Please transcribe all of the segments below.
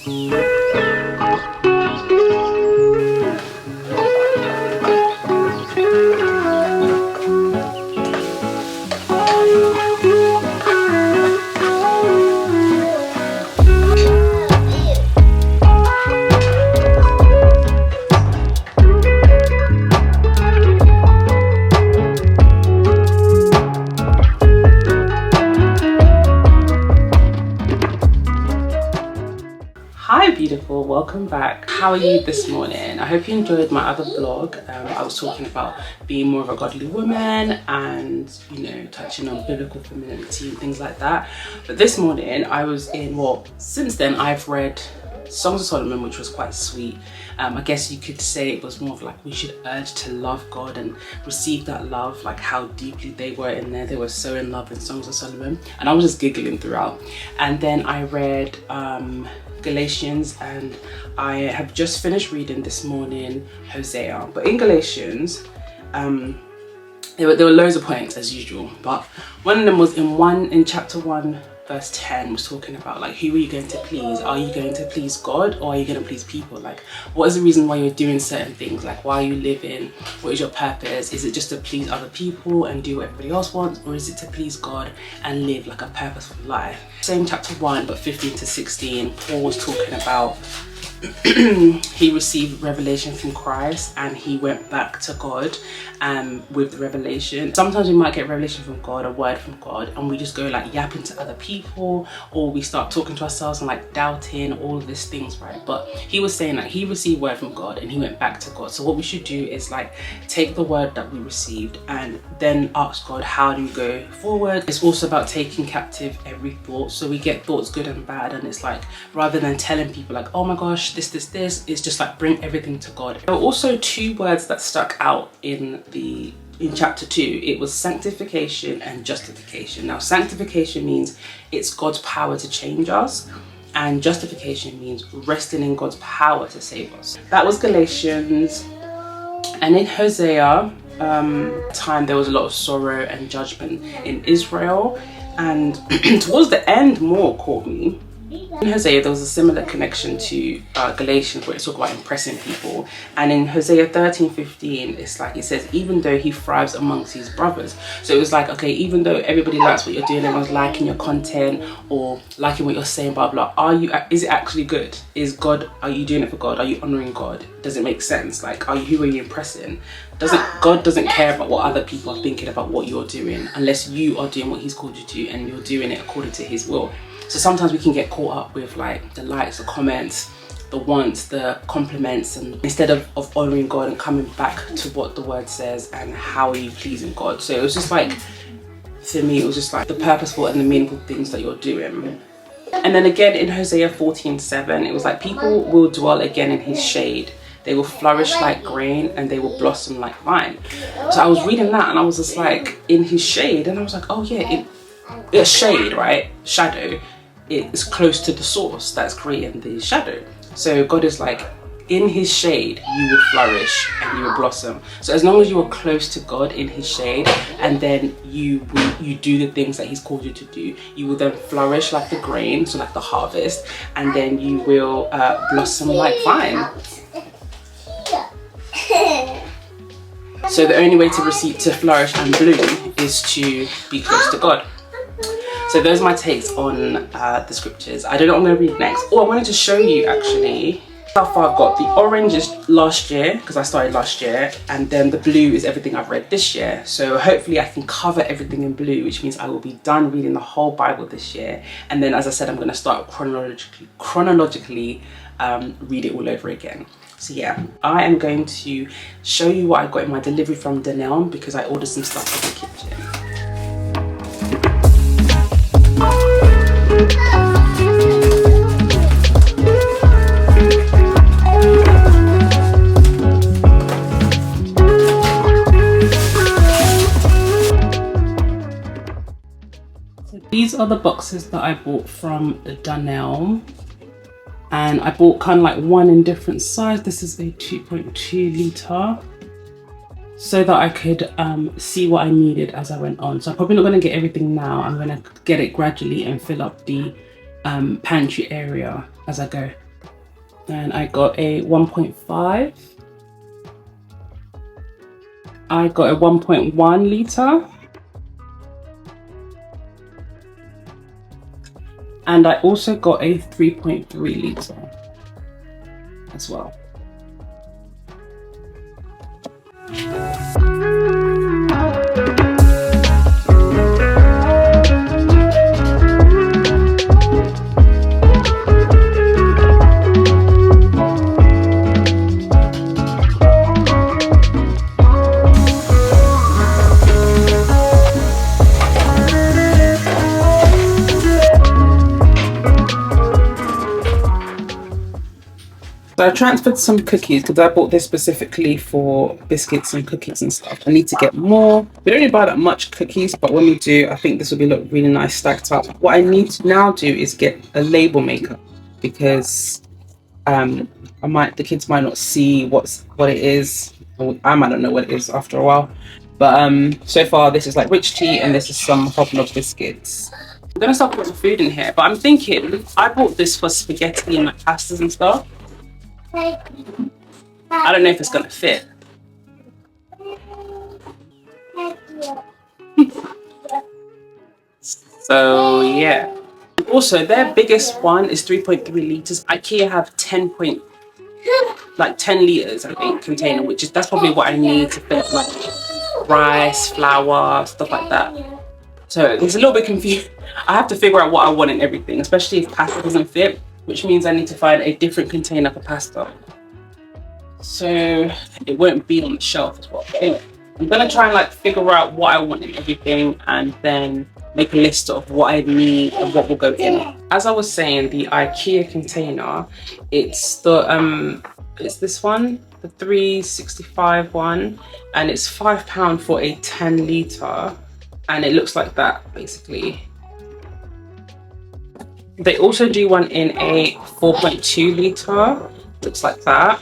Hi beautiful, welcome back. How are you this morning? I hope you enjoyed my other vlog. I was talking about being more of a godly woman and, you know, touching on biblical femininity and things like that. But this morning I was in, well, since then I've read Songs of Solomon, which was quite sweet. I guess you could say it was more of like we should urge to love God and receive that love, like how deeply they were in there. They were so in love in Songs of Solomon, and I was just giggling throughout. And then I read Galatians, and I have just finished reading this morning Hosea. But in Galatians, there were loads of points as usual, but one of them was in chapter 1 verse 10 was talking about like, who are you going to please? Are you going to please God, or are you going to please people? Like, what is the reason why you're doing certain things? Like, why are you living? What is your purpose? Is it just to please other people and do what everybody else wants, or is it to please God and live like a purposeful life? Same chapter 1 but 15 to 16, Paul was talking about he received revelation from Christ and he went back to God with the revelation. Sometimes we might get revelation from God, a word from God, and we just go like yapping to other people, or we start talking to ourselves and like doubting all of these things, right? But he was saying that he received word from God and he went back to God. So what we should do is like take the word that we received and then ask God, how do we go forward? It's also about taking captive every thought. So we get thoughts good and bad, and it's like, rather than telling people like, oh my gosh, this, it's just like bring everything to God. There were also two words that stuck out in chapter 2. It was sanctification and justification. Now, sanctification means it's God's power to change us, and justification means resting in God's power to save us. That was Galatians. And in Hosea, time there was a lot of sorrow and judgment in Israel, and towards the end more caught me. In Hosea, there was a similar connection to Galatians, where it's talking about impressing people. And in Hosea 13:15, it's like, it says, even though he thrives amongst his brothers. So it was like, okay, even though everybody likes what you're doing, everyone's liking your content or liking what you're saying, blah, blah, is it actually good? Are you doing it for God? Are you honoring God? Does it make sense? Like, who are you impressing? God doesn't care about what other people are thinking about what you're doing, unless you are doing what he's called you to and you're doing it according to his will. So sometimes we can get caught up with like the likes, the comments, the wants, the compliments, and instead of honoring God and coming back to what the word says and how are you pleasing God. So it was just like, for me, it was just like the purposeful and the meaningful things that you're doing. And then again in Hosea 14:7, it was like, people will dwell again in his shade. They will flourish like grain and they will blossom like vine. So I was reading that and I was just like, in his shade, and I was like, oh yeah, it's shade, right? Shadow. It's close to the source that's creating the shadow. So God is like, in his shade you will flourish and you will blossom. So as long as you are close to God in his shade, and then you do the things that he's called you to do, you will then flourish like the grain, so like the harvest, and then you will blossom like vine. So the only way to flourish and bloom is to be close to God. So those are my takes on the scriptures. I don't know what I'm going to read next. Oh, I wanted to show you actually how far I've got. The orange is last year, because I started last year, and then the blue is everything I've read this year. So hopefully I can cover everything in blue, which means I will be done reading the whole Bible this year. And then, as I said, I'm going to start chronologically read it all over again. So yeah, I am going to show you what I got in my delivery from Dunelm, because I ordered some stuff for the kitchen. So these are the boxes that I bought from Dunelm, and I bought kind of like one in different size. This is a 2.2 litre, so that I could see what I needed as I went on. So I'm probably not going to get everything now. I'm going to get it gradually and fill up the pantry area as I go. And I got a 1.5. I got a 1.1 litre. And I also got a 3.3 litre as well. So I transferred some cookies because I bought this specifically for biscuits and cookies and stuff. I need to get more. We don't really buy that much cookies, but when we do, I think this will be look really nice stacked up. What I need to now do is get a label maker because the kids might not see what it is. Or I might not know what it is after a while. But so far this is like rich tea and this is some hobnob biscuits. I'm gonna start putting food in here, but I'm thinking I bought this for spaghetti and like pastas and stuff. I don't know if it's gonna fit. So yeah. Also, their biggest one is 3.3 litres. IKEA have 10 litres, I think, container, that's probably what I need to fit like rice, flour, stuff like that. So it's a little bit confused. I have to figure out what I want in everything, especially if pasta doesn't fit, which means I need to find a different container for pasta. So it won't be on the shelf as well. Anyway, I'm gonna try and like figure out what I want in everything and then make a list of what I need and what will go in. As I was saying, the IKEA container, it's this one, the 365 one, and it's £5 for a 10 litre, and it looks like that basically. They also do one in a 4.2 litre, looks like that.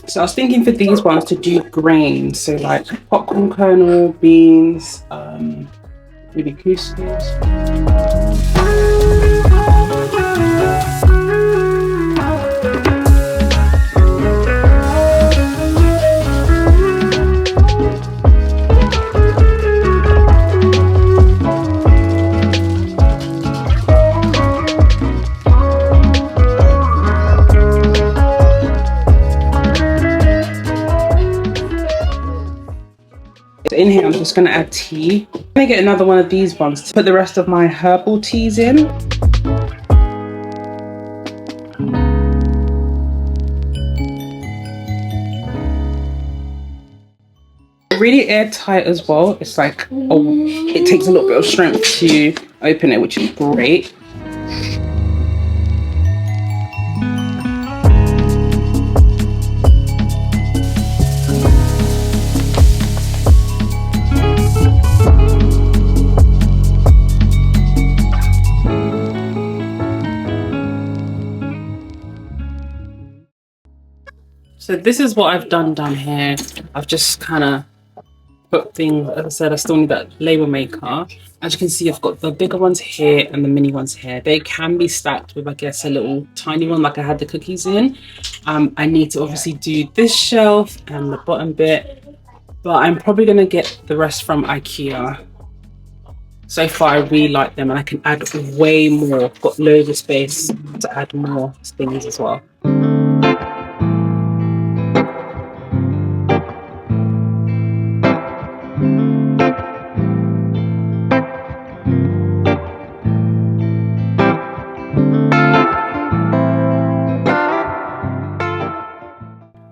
So I was thinking for these ones to do grains, so like popcorn kernel, beans, maybe couscous. In here, I'm just going to add tea. I'm going to get another one of these ones to put the rest of my herbal teas in. Really airtight as well. It's like, it takes a little bit of strength to open it, which is great. So this is what I've done down here. I've just kind of put things, as I said, I still need that label maker. As you can see, I've got the bigger ones here and the mini ones here. They can be stacked with, I guess, a little tiny one like I had the cookies in. I need to obviously do this shelf and the bottom bit, but I'm probably going to get the rest from IKEA. So far, I really like them and I can add way more. I've got loads of space to add more things as well.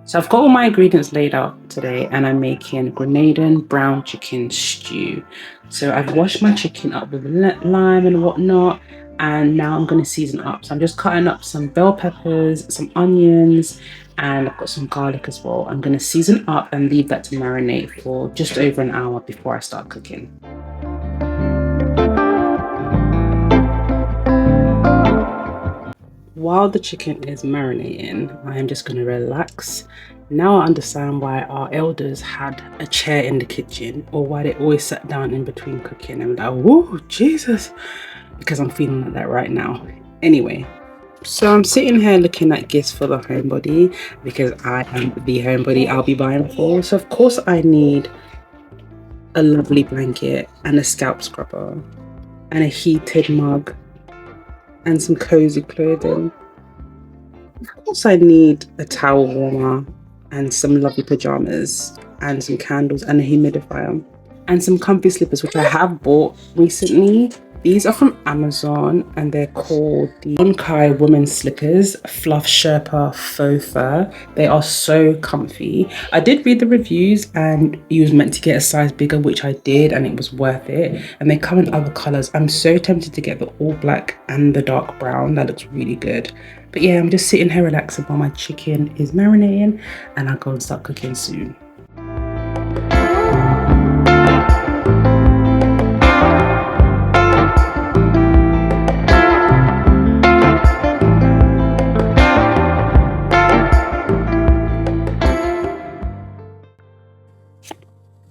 So I've got all my ingredients laid out today and I'm making Grenadian Brown Chicken Stew. So I've washed my chicken up with lime and whatnot. And now I'm going to season up. So I'm just cutting up some bell peppers, some onions, and I've got some garlic as well. I'm going to season up and leave that to marinate for just over an hour before I start cooking. While the chicken is marinating, I am just going to relax. Now I understand why our elders had a chair in the kitchen, or why they always sat down in between cooking. I'm like, whoa, Jesus, because I'm feeling like that right now. Anyway, so I'm sitting here looking at gifts for the homebody, because I am the homebody I'll be buying for. So of course I need a lovely blanket and a scalp scrubber and a heated mug and some cozy clothing. Of course I need a towel warmer and some lovely pajamas and some candles and a humidifier and some comfy slippers, which I have bought recently. These are from Amazon and they're called the Onkai Women's Slippers Fluff Sherpa Faux Fur. They are so comfy. I did read the reviews and you was meant to get a size bigger, which I did, and it was worth it. And they come in other colors. I'm so tempted to get the all black and the dark brown. That looks really good. But yeah, I'm just sitting here relaxing while my chicken is marinating, and I'll go and start cooking soon.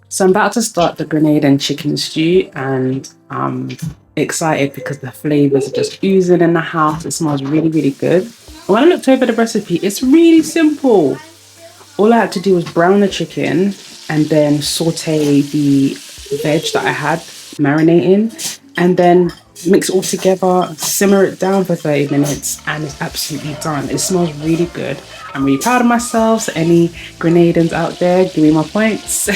So I'm about to start the Grenadian chicken stew, and I'm excited because the flavors are just oozing in the house. It smells really, really good. And when I looked over the recipe, it's really simple. All I had to do was brown the chicken and then saute the veg that I had marinating, and then mix it all together, simmer it down for 30 minutes, and it's absolutely done. It smells really good. I'm really proud of myself. So any Grenadians out there, give me my points.